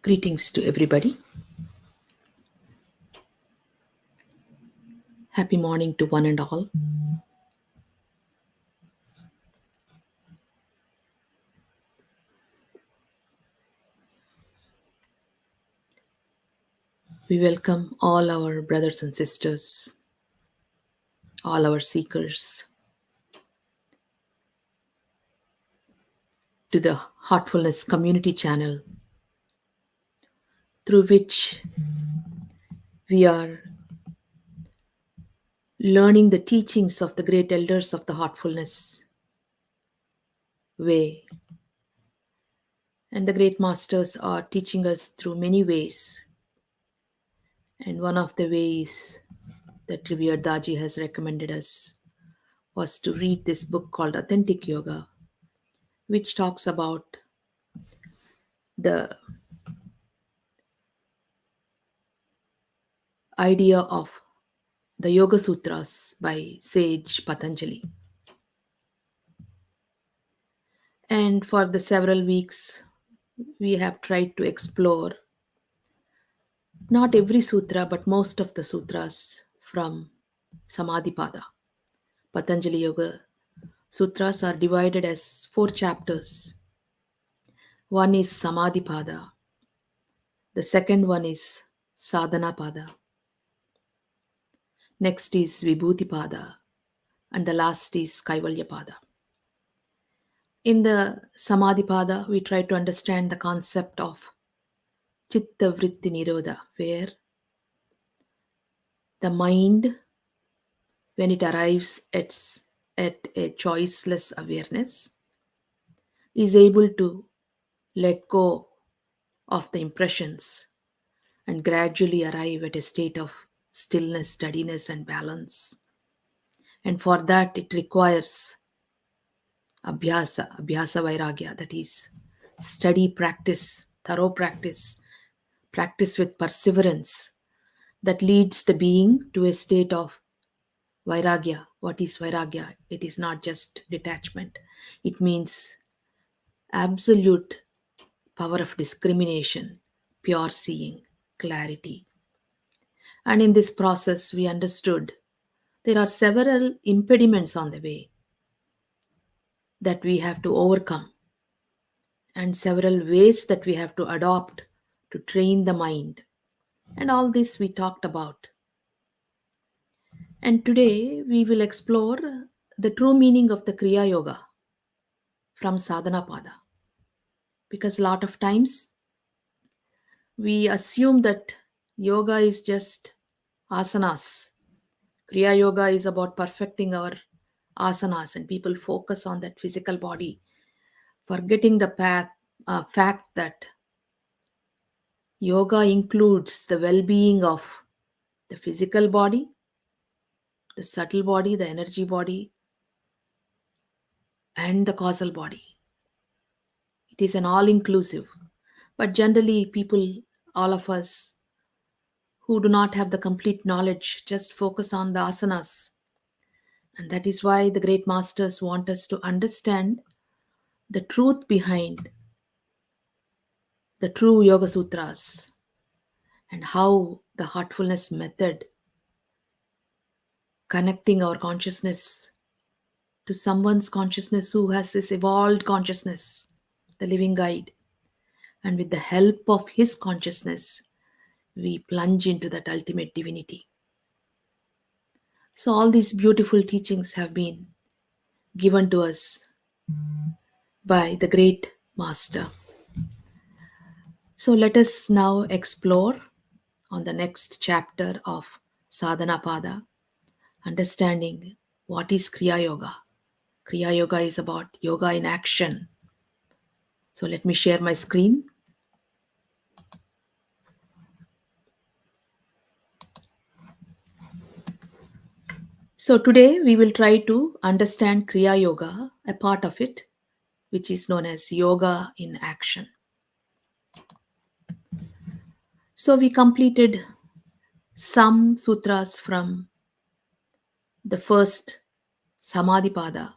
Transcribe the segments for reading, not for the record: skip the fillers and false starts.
Greetings to everybody. Happy morning to one and all. We welcome all our brothers and sisters, all our seekers to the Heartfulness community channel through which we are learning the teachings of the great elders of the Heartfulness way. And the great masters are teaching us through many ways. And one of the ways that revered Daji has recommended us was to read this book called Authentic Yoga, which talks about the idea of the Yoga Sutras by sage Patanjali. And for the several weeks, we have tried to explore not every sutra, but most of the sutras from Samadhipada. Patanjali Yoga Sutras are divided as 4 chapters. One is Samadhipada, the second one is Sadhanapada, next is Vibhutipada, and the last is Kaivalyapada. In the Samadhipada, we try to understand the concept of Chitta Vritti Nirodha, where the mind, when it arrives at a choiceless awareness, is able to let go of the impressions and gradually arrive at a state of stillness, steadiness, and balance. And for that, it requires abhyasa vairagya, that is, study practice, thorough practice, practice with perseverance that leads the being to a state of vairagya. What is vairagya? It is not just detachment, it means absolute power of discrimination, pure seeing, clarity. And in this process, we understood there are several impediments on the way that we have to overcome, and several ways that we have to adopt to train the mind. And all this we talked about. And today we will explore the true meaning of the Kriya Yoga from Sadhanapada. Because a lot of times we assume that yoga is just asanas. Kriya Yoga is about perfecting our asanas, and people focus on that physical body, forgetting the fact that yoga includes the well being of the physical body, the subtle body, the energy body, and the causal body. It is an all inclusive. But generally, people, all of us who do not have the complete knowledge, just focus on the asanas. And that is why the great masters want us to understand the truth behind the true Yoga Sutras and how the heartfulness method, connecting our consciousness to someone's consciousness who has this evolved consciousness, the living guide. And with the help of his consciousness, we plunge into that ultimate divinity. So, all these beautiful teachings have been given to us by the great master. So, let us now explore on the next chapter of Sadhanapada, understanding what is Kriya Yoga. Kriya Yoga is about yoga in action. So, let me share my screen. So today we will try to understand Kriya Yoga, a part of it, which is known as yoga in action. So we completed some sutras from the first Samadhipada.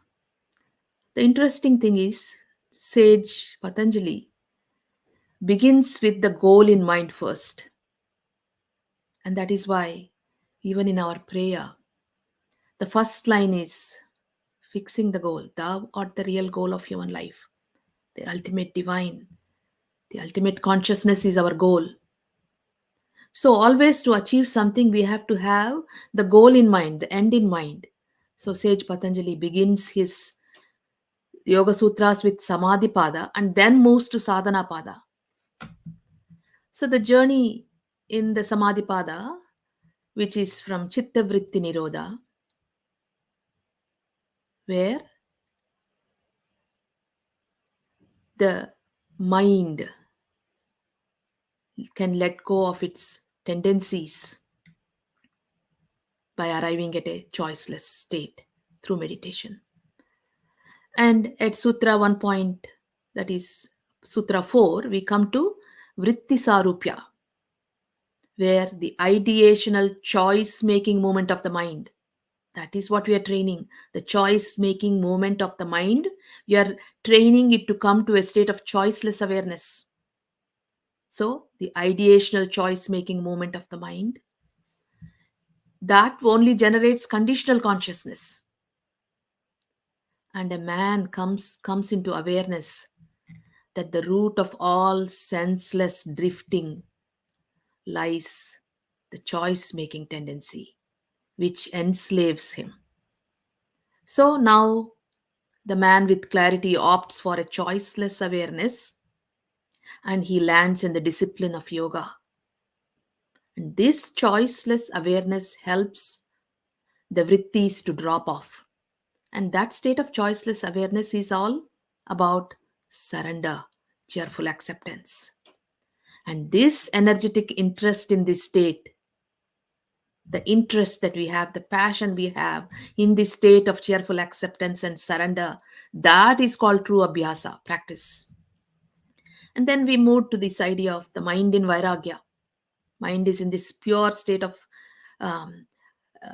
The interesting thing is, Sage Patanjali begins with the goal in mind first. And that is why, even in our prayer, the first line is fixing the goal. Thou art the real goal of human life. The ultimate divine, the ultimate consciousness is our goal. So, always to achieve something, we have to have the goal in mind, the end in mind. So, Sage Patanjali begins his Yoga Sutras with Samadhipada and then moves to Sadhanapada. So, the journey in the Samadhipada, which is from Chitta Vritti Nirodha, where the mind can let go of its tendencies by arriving at a choiceless state through meditation. And at Sutra 1 point, that is Sutra 4, we come to Vritti Sarupya, where the ideational choice making moment of the mind. That is what we are training. The choice making moment of the mind. We are training it to come to a state of choiceless awareness. So, the ideational choice making moment of the mind, that only generates conditional consciousness. And a man comes into awareness that the root of all senseless drifting lies the choice making tendency which enslaves him. So now the man with clarity opts for a choiceless awareness and he lands in the discipline of yoga. And this choiceless awareness helps the vrittis to drop off. And that state of choiceless awareness is all about surrender, cheerful acceptance. And this energetic interest in this state, the interest that we have, the passion we have in this state of cheerful acceptance and surrender, that is called true abhyasa, practice. And then we move to this idea of the mind in vairagya. Mind is in this pure state of um,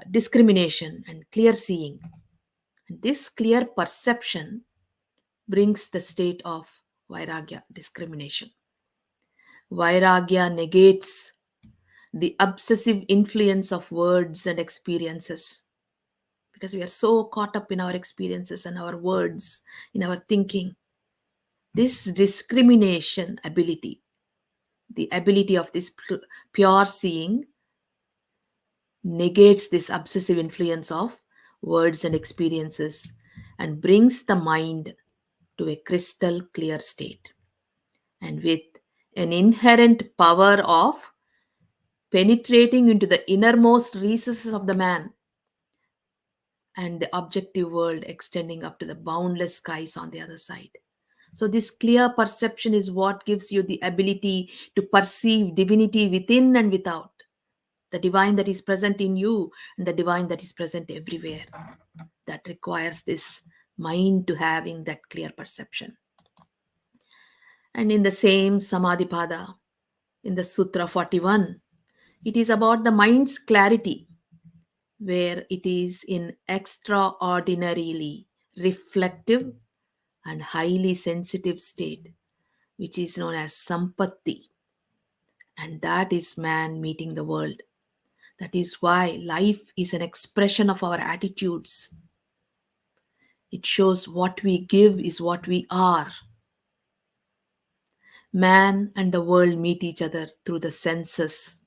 discrimination and clear seeing. And this clear perception brings the state of vairagya, discrimination. Vairagya negates the obsessive influence of words and experiences because we are so caught up in our experiences and our words, in our thinking. This discrimination ability, the ability of this pure seeing, negates this obsessive influence of words and experiences and brings the mind to a crystal clear state. And with an inherent power of penetrating into the innermost recesses of the man and the objective world extending up to the boundless skies on the other side. So, this clear perception is what gives you the ability to perceive divinity within and without, the divine that is present in you and the divine that is present everywhere. That requires this mind to having that clear perception. And in the same Samadhipada, in the Sutra 41, it is about the mind's clarity, where it is in extraordinarily reflective and highly sensitive state, which is known as sampatti. And that is man meeting the world. That is why life is an expression of our attitudes. It shows what we give is what we are. Man and the world meet each other through the senses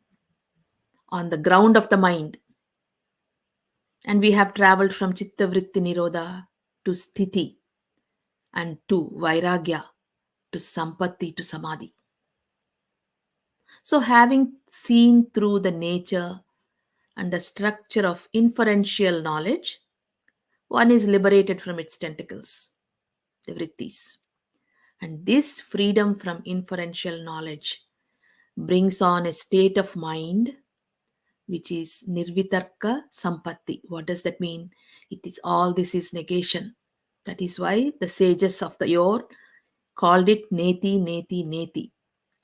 on the ground of the mind. And we have traveled from Chitta Vritti Nirodha to Sthiti and to Vairagya to Sampatti to Samadhi. So, having seen through the nature and the structure of inferential knowledge, one is liberated from its tentacles, the vrittis. And this freedom from inferential knowledge brings on a state of mind which is nirvitarka sampatti. What does that mean? It is all this is negation. That is why the sages of the yore called it neti, neti, neti.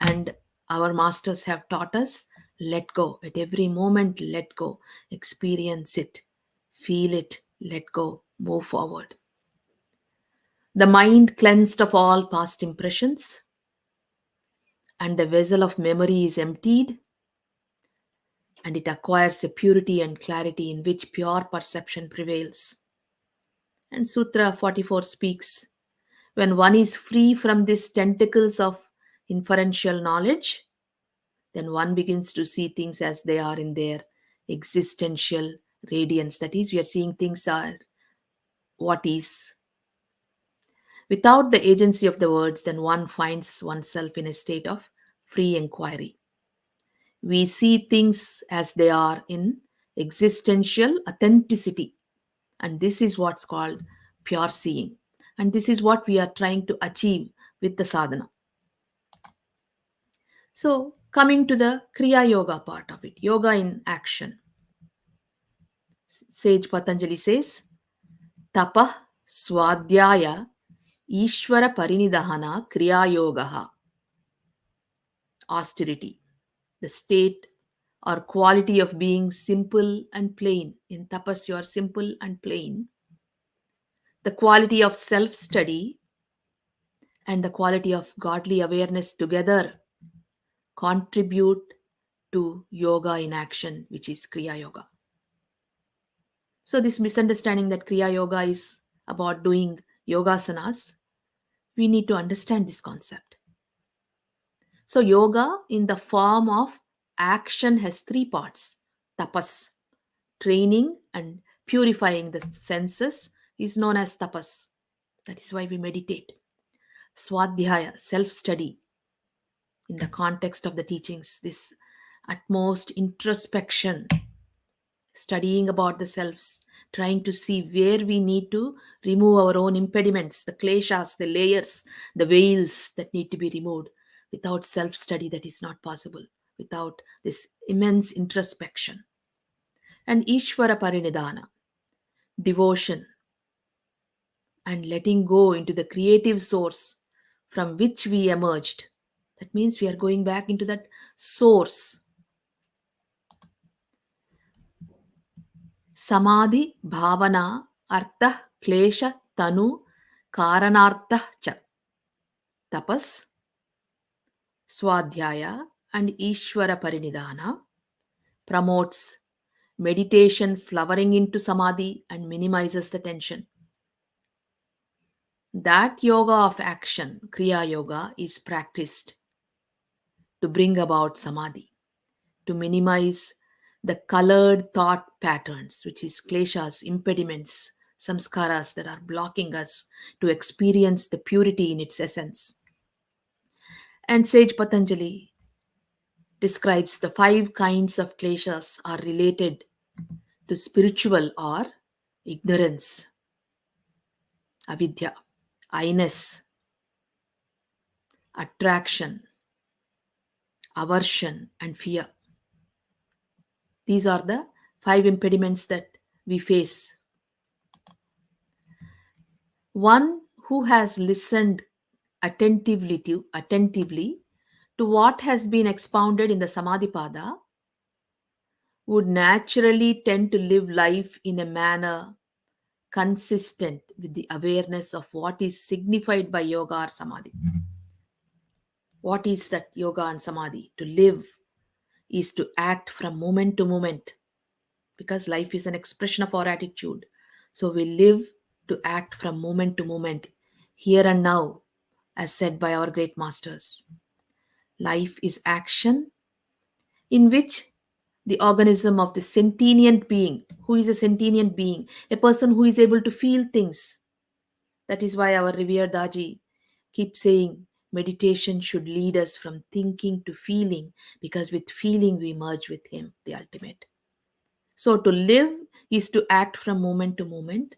And our masters have taught us let go. At every moment, let go. Experience it, feel it, let go, move forward. The mind cleansed of all past impressions, and the vessel of memory is emptied, and it acquires a purity and clarity in which pure perception prevails. And Sutra 44 speaks, when one is free from these tentacles of inferential knowledge, then one begins to see things as they are in their existential radiance. That is, we are seeing things are what is. Without the agency of the words, then one finds oneself in a state of free inquiry. We see things as they are in existential authenticity. And this is what's called pure seeing. And this is what we are trying to achieve with the sadhana. So, coming to the Kriya Yoga part of it, yoga in action. Sage Patanjali says, Tapah Swadhyaya Ishvara Parinidahana Kriya Yogaha. Austerity, the state or quality of being simple and plain. In tapas, you are simple and plain. The quality of self study and the quality of godly awareness together contribute to yoga in action, which is Kriya Yoga. So, this misunderstanding that Kriya Yoga is about doing yogasanas, we need to understand this concept. So, yoga in the form of action has three parts: tapas, training and purifying the senses, is known as tapas. That is why we meditate. Swadhyaya, self study, in the context of the teachings, this utmost introspection, studying about the selves, trying to see where we need to remove our own impediments, the kleshas, the layers, the veils that need to be removed. Without self study, that is not possible. Without this immense introspection. And Ishvara Parinidhana, devotion, and letting go into the creative source from which we emerged. That means we are going back into that source. Samadhi bhavana artha klesha tanu karanartha cha. Tapas, swadhyaya, and Ishvara Parinidhana promotes meditation flowering into samadhi and minimizes the tension. That yoga of action, Kriya Yoga, is practiced to bring about samadhi, to minimize the colored thought patterns, which is kleshas, impediments, samskaras that are blocking us to experience the purity in its essence. And Sage Patanjali describes the 5 kinds of kleshas are related to spiritual or ignorance, avidya, I-ness, attraction, aversion, and fear. These are the 5 impediments that we face. One who has listened attentively to what has been expounded in the Samadhipada would naturally tend to live life in a manner consistent with the awareness of what is signified by yoga or samadhi. What is that yoga and samadhi? To live is to act from moment to moment, because life is an expression of our attitude. So we live to act from moment to moment, here and now, as said by our great masters. Life is action in which the organism of the sentient being, who is a sentient being, a person who is able to feel things. That is why our revered Daji keeps saying meditation should lead us from thinking to feeling, because with feeling we merge with Him, the ultimate. So to live is to act from moment to moment.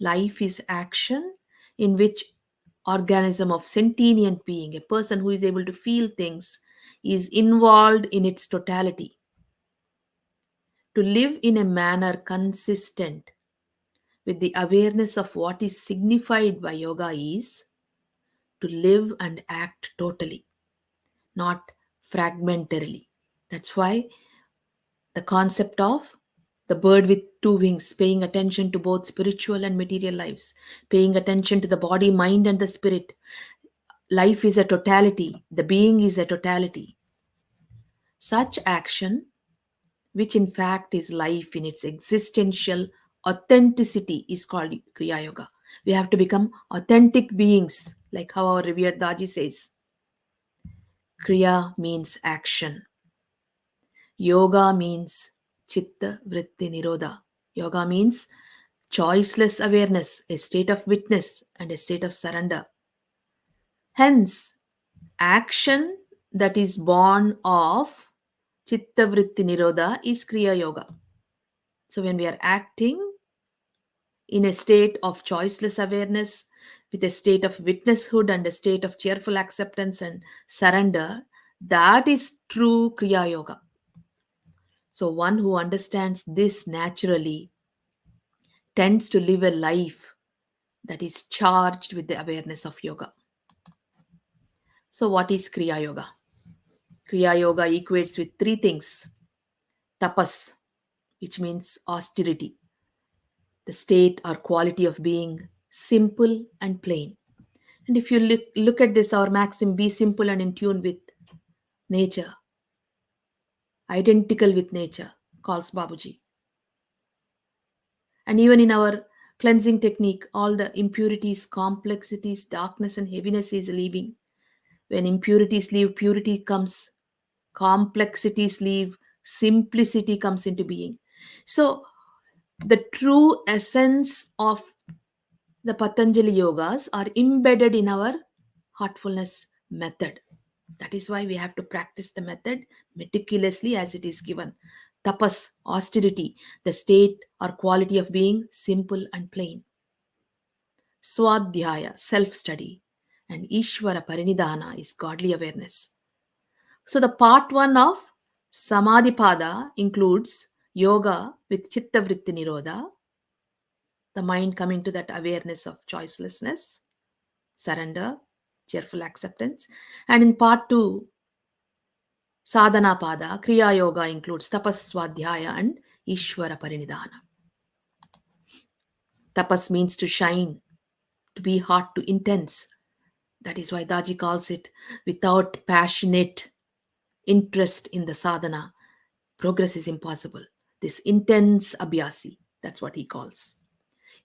Life is action in which organism of sentient being, a person who is able to feel things, is involved in its totality. To live in a manner consistent with the awareness of what is signified by yoga is to live and act totally, not fragmentarily. That's why the concept of The bird with two wings, paying attention to both spiritual and material lives, paying attention to the body, mind, and the spirit. Life is a totality, the being is a totality. Such action, which in fact is life in its existential authenticity, is called Kriya Yoga. We have to become authentic beings, like how our revered Daji says. Kriya means action. Yoga means chitta vritti nirodha. Yoga means choiceless awareness, a state of witness and a state of surrender. Hence, action that is born of chitta vritti nirodha is Kriya Yoga. So when we are acting in a state of choiceless awareness, with a state of witnesshood and a state of cheerful acceptance and surrender, that is true Kriya Yoga. So one who understands this naturally tends to live a life that is charged with the awareness of yoga. So what is Kriya Yoga? Kriya Yoga equates with three things. Tapas, which means austerity, the state or quality of being simple and plain. And if you look at this, our maxim, be simple and in tune with nature, identical with nature, calls Babuji. And even in our cleansing technique, all the impurities, complexities, darkness, and heaviness is leaving. When impurities leave, purity comes, complexities leave, simplicity comes into being. So, the true essence of the Patanjali yogas are embedded in our heartfulness method. That is why we have to practice the method meticulously as it is given. Tapas, austerity, the state or quality of being simple and plain. Swadhyaya, self study. And Ishvara Parinidhana is godly awareness. So the part 1 of Samadhipada includes yoga with Chitta Vritti Nirodha, the mind coming to that awareness of choicelessness, surrender, cheerful acceptance. And in part 2, Sadhana Pada, Kriya Yoga includes Tapas Swadhyaya and Ishvara Parinidhana. Tapas means to shine, to be hot, to intense. That is why Daji calls it without passionate interest in the sadhana, progress is impossible. This intense abhyasi, that's what he calls.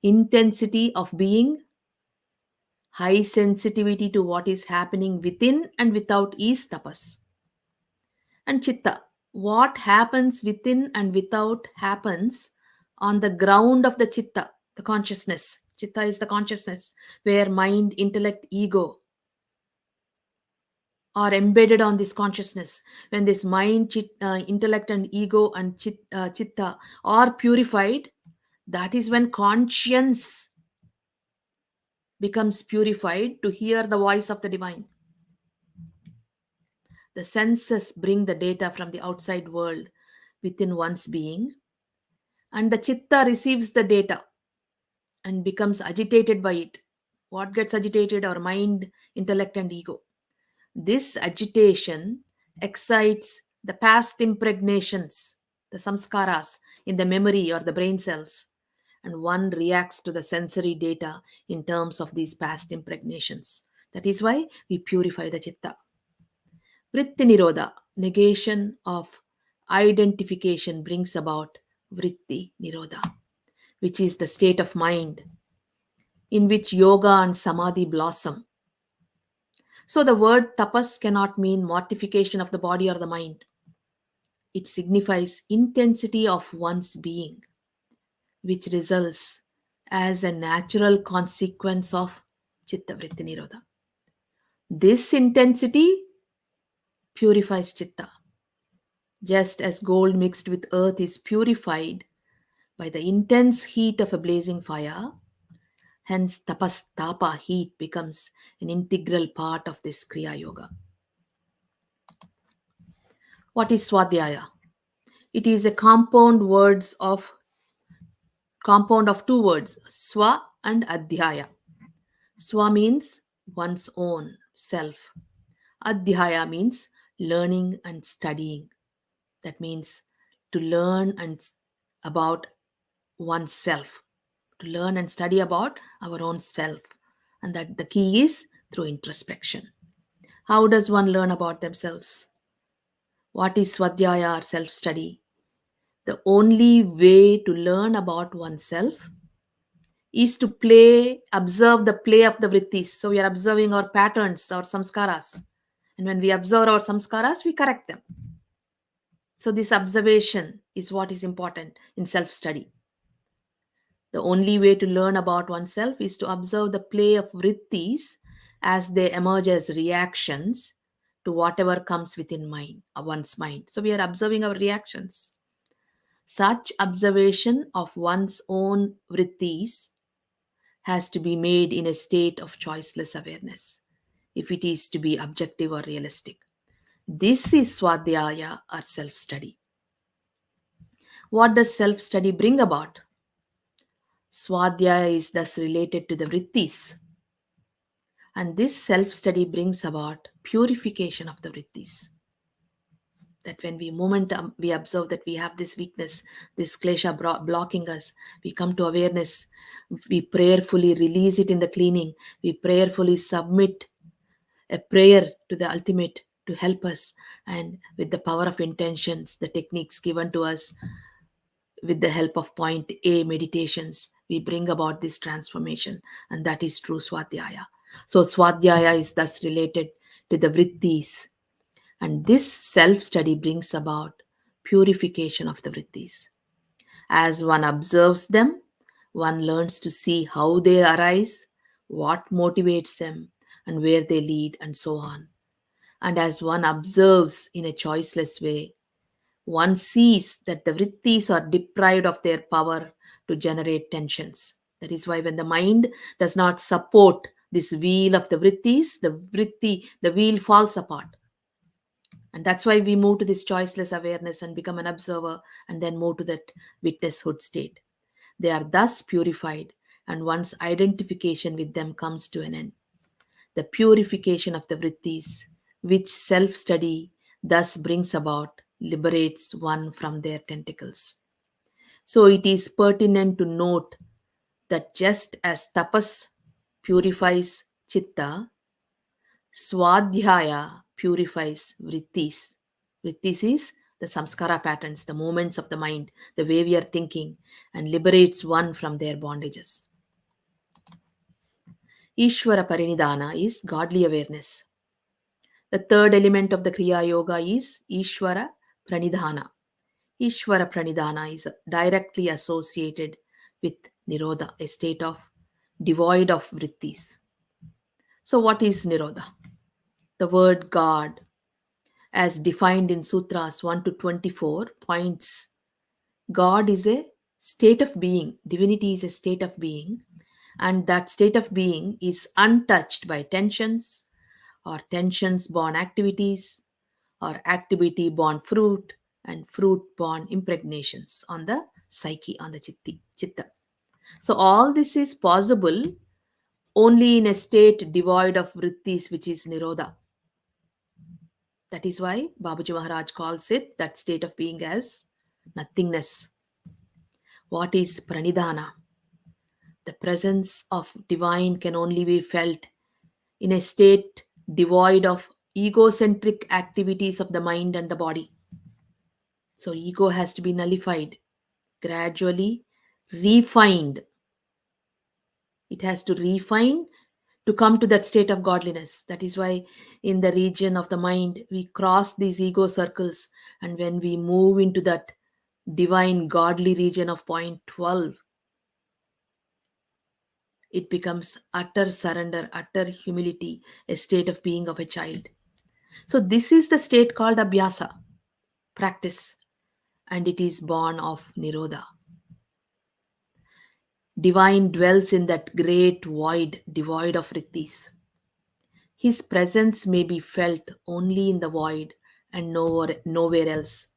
Intensity of being, high sensitivity to what is happening within and without is tapas. And chitta, what happens within and without happens on the ground of the chitta, the consciousness. Chitta is the consciousness where mind, intellect, ego are embedded on this consciousness. When this mind, intellect, and ego and chitta are purified, that is when conscience becomes purified to hear the voice of the divine. The senses bring the data from the outside world within one's being, and the chitta receives the data and becomes agitated by it. What gets agitated? Our mind, intellect, and ego. This agitation excites the past impregnations, the samskaras in the memory or the brain cells, and one reacts to the sensory data in terms of these past impregnations. That is why we purify the chitta. Vritti nirodha, negation of identification, brings about vritti nirodha, which is the state of mind in which yoga and samadhi blossom. So the word tapas cannot mean mortification of the body or the mind. It signifies intensity of one's being, which results as a natural consequence of chitta vritti nirodha. This intensity purifies chitta, just as gold mixed with earth is purified by the intense heat of a blazing fire. Hence, tapas tapa, heat, becomes an integral part of this Kriya Yoga. What is Swadhyaya? It is a compound of two words, swa and adhyaya. Swa means one's own self. Adhyaya means learning and studying. That means to learn and about oneself, to learn and study about our own self. And that the key is through introspection. How does one learn about themselves? What is Swadhyaya or self study? The only way to learn about oneself is to observe the play of the vrittis. So we are observing our patterns, our samskaras. And when we observe our samskaras, we correct them. So this observation is what is important in self study. The only way to learn about oneself is to observe the play of vrittis as they emerge as reactions to whatever comes within one's mind. So we are observing our reactions. Such observation of one's own vrittis has to be made in a state of choiceless awareness if it is to be objective or realistic. This is Swadhyaya or self study. What does self study bring about? Swadhyaya is thus related to the vrittis, and this self study brings about purification of the vrittis. That when we observe that we have this weakness, this klesha blocking us, we come to awareness, we prayerfully release it in the cleaning, we prayerfully submit a prayer to the ultimate to help us, and with the power of intentions, the techniques given to us with the help of point A meditations, we bring about this transformation, and that is true Swadhyaya. So Swadhyaya is thus related to the vrittis, and this self study brings about purification of the vrittis. As one observes them, one learns to see how they arise, what motivates them, and where they lead, and so on. And as one observes in a choiceless way, one sees that the vrittis are deprived of their power to generate tensions. That is why when the mind does not support this wheel of the vrittis, the wheel falls apart. And that's why we move to this choiceless awareness and become an observer and then move to that witnesshood state. They are thus purified, and one's identification with them comes to an end. The purification of the vrittis, which self study thus brings about, liberates one from their tentacles. So it is pertinent to note that just as tapas purifies chitta, swadhyaya purifies vrittis. Vrittis is the samskara patterns, the movements of the mind, the way we are thinking, and liberates one from their bondages. Ishvara Parinidhana is godly awareness. The third element of the Kriya Yoga is Ishvara Pranidhana. Ishvara Pranidhana is directly associated with Nirodha, a state of devoid of vrittis. So, what is Nirodha? The word God, as defined in Sutras 1 to 24, points God is a state of being, divinity is a state of being, and that state of being is untouched by tensions or tensions born activities or activity born fruit and fruit born impregnations on the psyche, on the chitta. So all this is possible only in a state devoid of vrittis, which is nirodha. That is why Babaji Maharaj calls it, that state of being, as nothingness. What is pranidhana? The presence of divine can only be felt in a state devoid of egocentric activities of the mind and the body. So, ego has to be nullified, gradually refined. It has to refine to come to that state of godliness. That is why, in the region of the mind, we cross these ego circles, and when we move into that divine godly region of point 12, it becomes utter surrender, utter humility, a state of being of a child. So, this is the state called abhyasa, practice, and it is born of nirodha. Divine dwells in that great void, devoid of riddhis. His presence may be felt only in the void and nowhere else.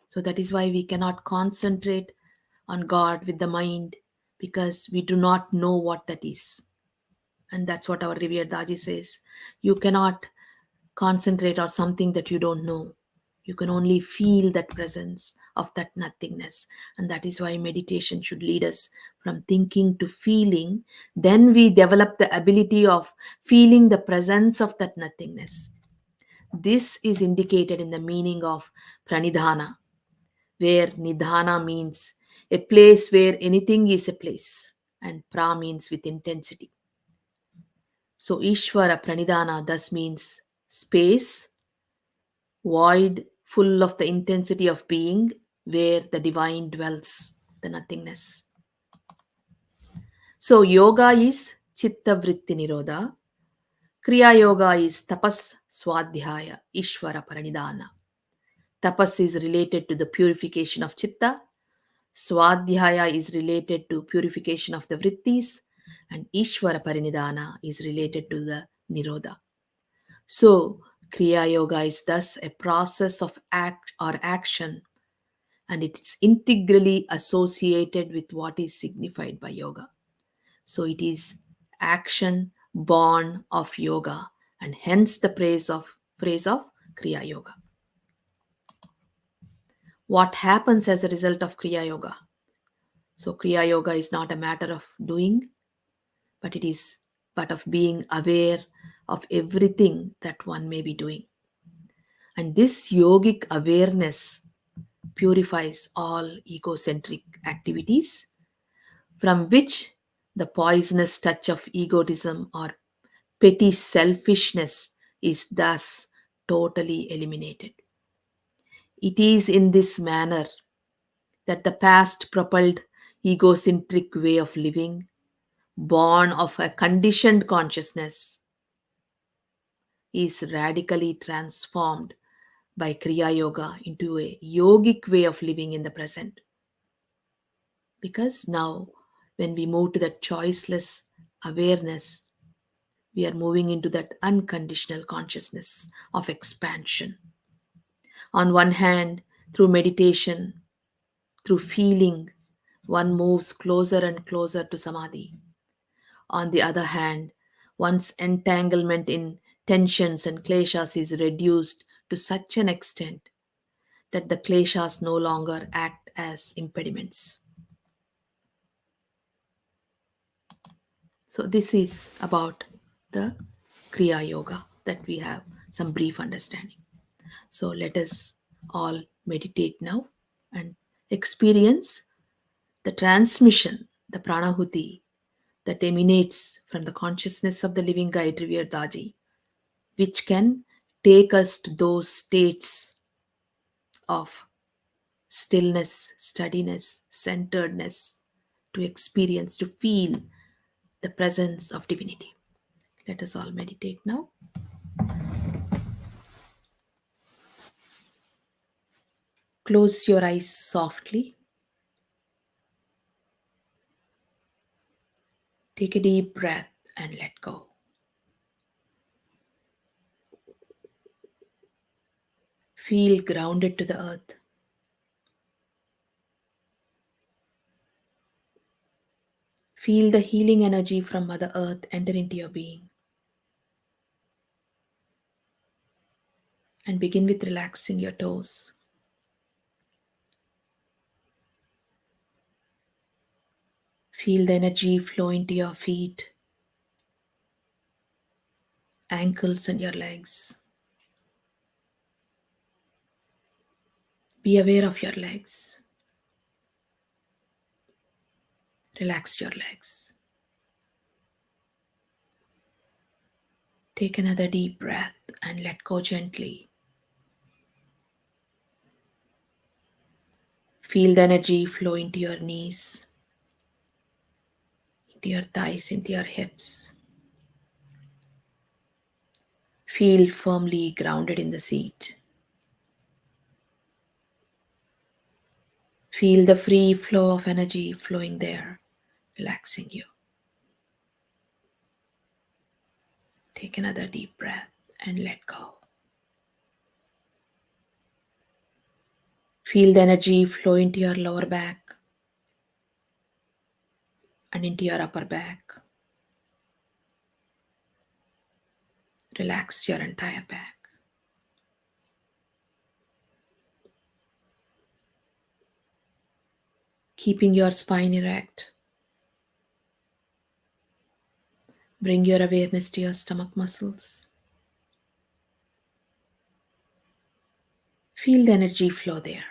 So that is why we cannot concentrate on God with the mind, because we do not know what that is. And that's what our revered Daji says. You cannot concentrate on something that you don't know. You can only feel that presence of that nothingness. And that is why meditation should lead us from thinking to feeling. Then we develop the ability of feeling the presence of that nothingness. This is indicated in the meaning of pranidhana, where nidhana means a place where anything is a place, and pra means with intensity. So Ishvara pranidhana thus means space, void, full of the intensity of being, where the divine dwells, the nothingness. So yoga is chitta vritti nirodha, kriya yoga is tapas swadhyaya, Ishvara pranidhana. Tapas is related to the purification of chitta, Swadhyaya is related to purification of the vrittis, and Ishvara Parinidhana is related to the Nirodha. So, Kriya Yoga is thus a process of act or action, and it is integrally associated with what is signified by yoga. So, it is action born of yoga, and hence the phrase of Kriya Yoga. What happens as a result of Kriya Yoga? So Kriya Yoga is not a matter of doing, but it is but of being aware of everything that one may be doing. And this yogic awareness purifies all egocentric activities, from which the poisonous touch of egotism or petty selfishness is thus totally eliminated. It is in this manner that the past propelled egocentric way of living, born of a conditioned consciousness, is radically transformed by Kriya Yoga into a yogic way of living in the present. Because now, when we move to that choiceless awareness, we are moving into that unconditional consciousness of expansion. On one hand, through meditation, through feeling, one moves closer and closer to samadhi. On the other hand, one's entanglement in tensions and kleshas is reduced to such an extent that the kleshas no longer act as impediments. So, this is about the Kriya Yoga that we have some brief understanding. So, let us all meditate now and experience the transmission, the pranahuti that emanates from the consciousness of the living guide, revered Daji, which can take us to those states of stillness, steadiness, centeredness, to experience, to feel the presence of divinity. Let us all meditate now. Close your eyes softly. Take a deep breath and let go. Feel grounded to the earth. Feel the healing energy from Mother Earth enter into your being. And begin with relaxing your toes. Feel the energy flow into your feet, ankles, and your legs. Be aware of your legs. Relax your legs. Take another deep breath and let go gently. Feel the energy flow into your knees, into your thighs, into your hips. Feel firmly grounded in the seat. Feel the free flow of energy flowing there, relaxing you. Take another deep breath and let go. Feel the energy flow into your lower back and into your upper back. Relax your entire back. keeping your spine erect. Bring your awareness to your stomach muscles. Feel the energy flow there.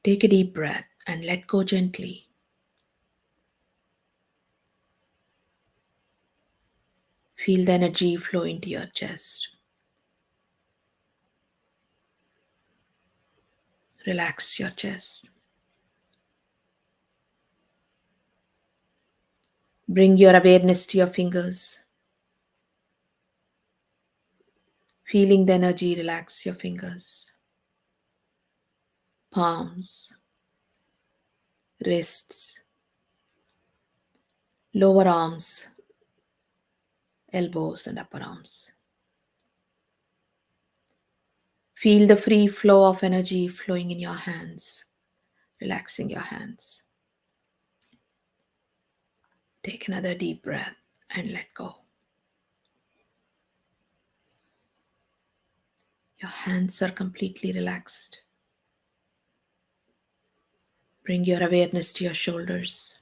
Take a deep breath and let go gently. Feel the energy flow into your chest. Relax your chest. Bring your awareness to your fingers. Feeling the energy, relax your fingers, palms, wrists, lower arms, elbows, and upper arms. Feel the free flow of energy flowing in your hands, relaxing your hands. Take another deep breath and let go. Your hands are completely relaxed. Bring your awareness to your shoulders.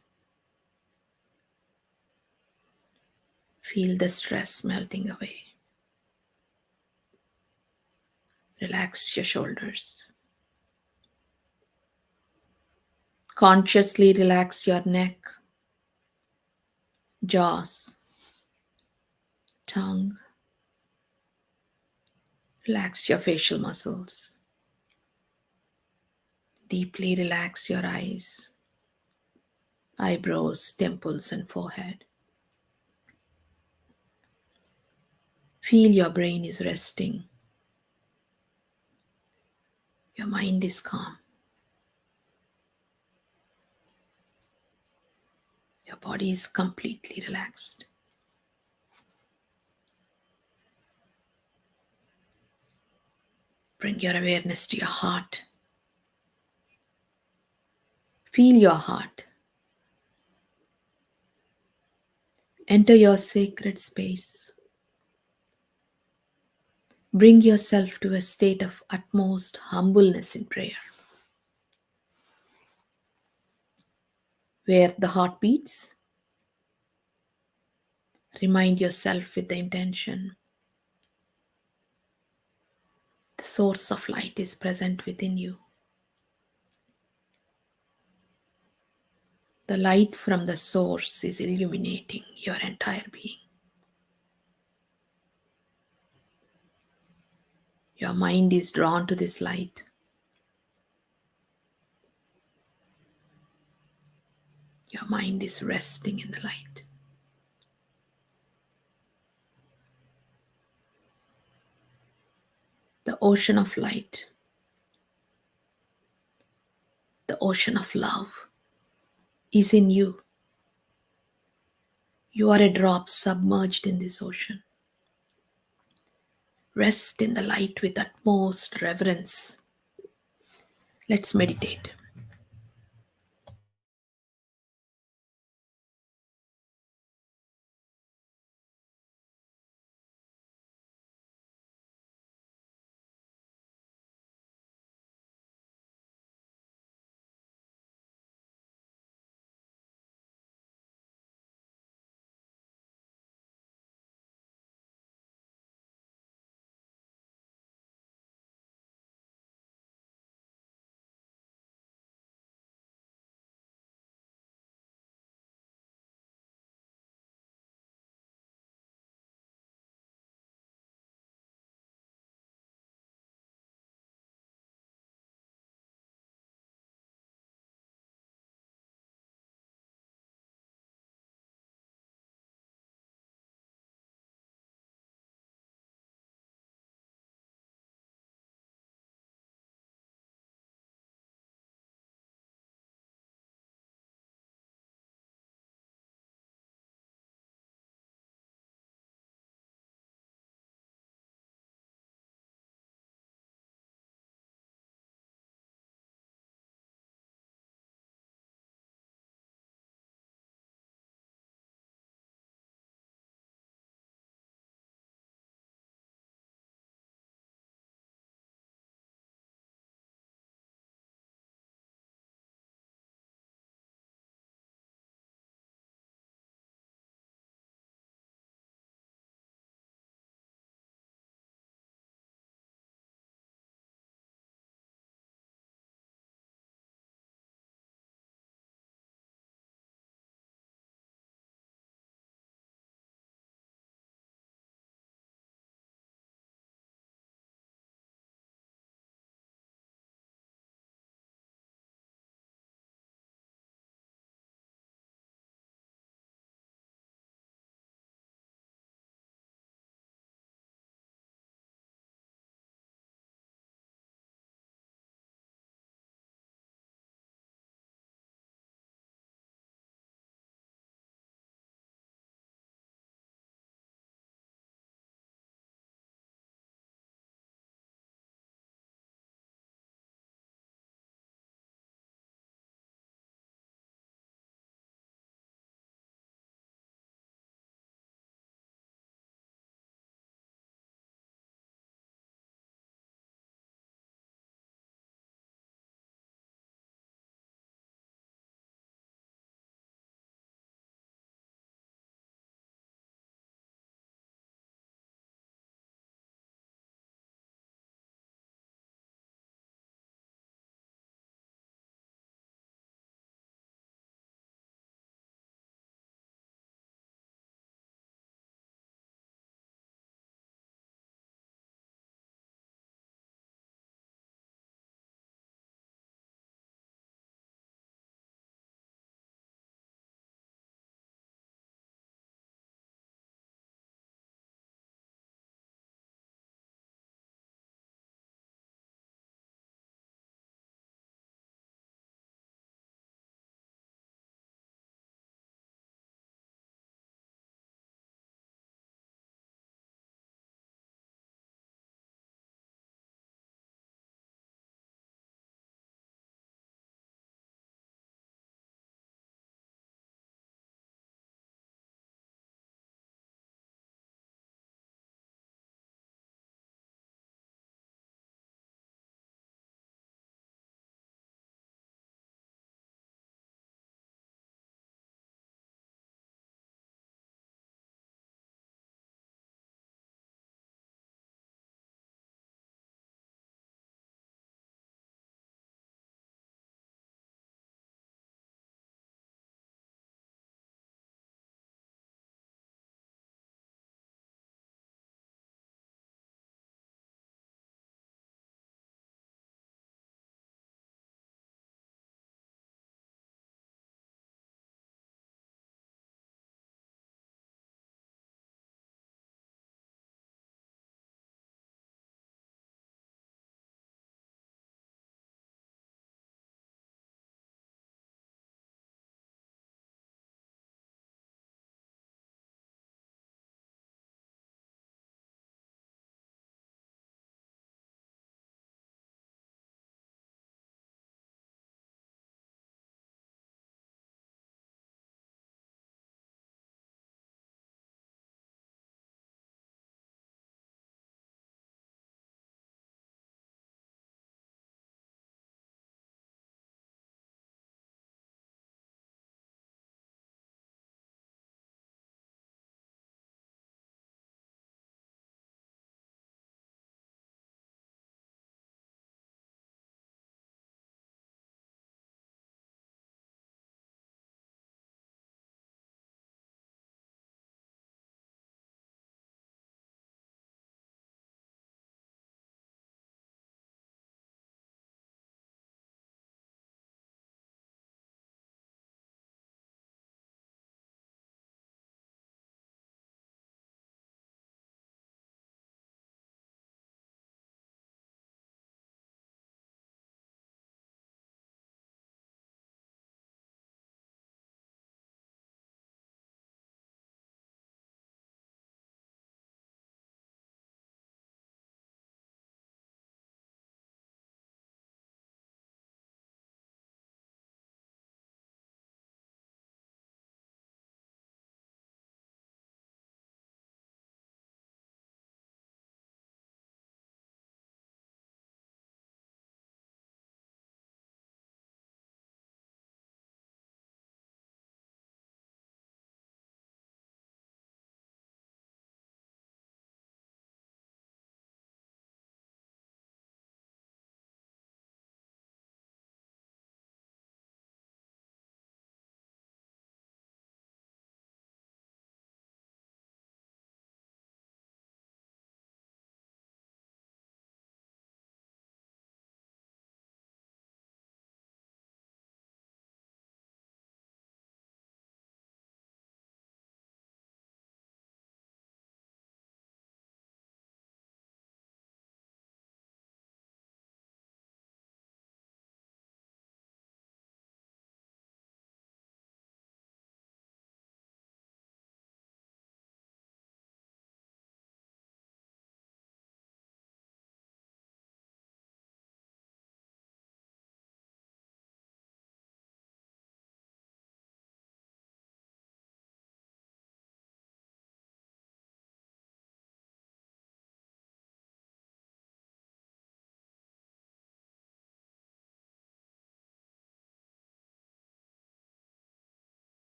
Feel the stress melting away. Relax your shoulders. Consciously relax your neck, jaws, tongue. Relax your facial muscles. Deeply relax your eyes, eyebrows, temples, and forehead. Feel your brain is resting. Your mind is calm. Your body is completely relaxed. Bring your awareness to your heart. Feel your heart. Enter your sacred space. Bring yourself to a state of utmost humbleness in prayer, where the heart beats. Remind yourself with the intention. The source of light is present within you. The light from the source is illuminating your entire being. Your mind is drawn to this light. Your mind is resting in the light. The ocean of light, the ocean of love is in you. You are a drop submerged in this ocean. Rest in the light with utmost reverence. Let's meditate.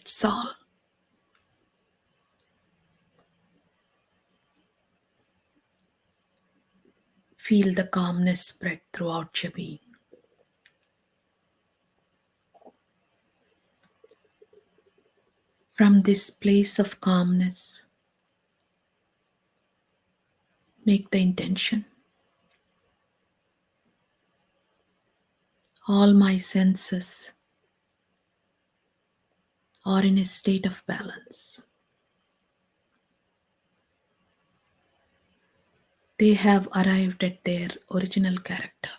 That's all. Feel the calmness spread throughout your being. From this place of calmness, make the intention. All my senses are in a state of balance. They have arrived at their original character.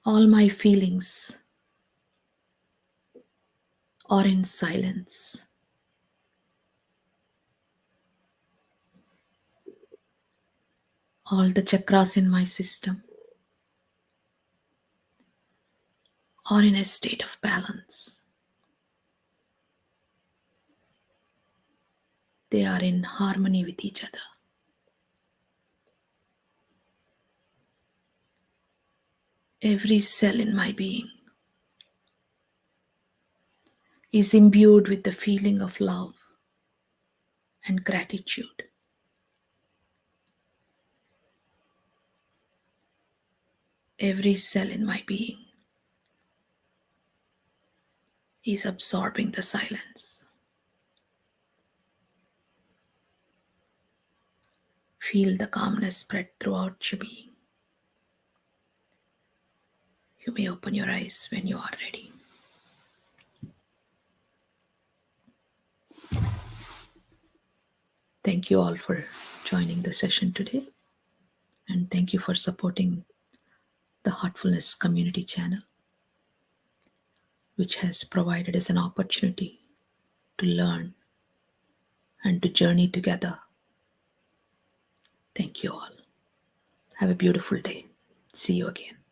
All my feelings are in silence. All the chakras in my system are in a state of balance. They are in harmony with each other. Every cell in my being is imbued with the feeling of love and gratitude. Every cell in my being is absorbing the silence. Feel the calmness spread throughout your being. You may open your eyes when you are ready. Thank you all for joining the session today. And thank you for supporting the Heartfulness community channel, which has provided us an opportunity to learn and to journey together. Thank you all. Have a beautiful day. See you again.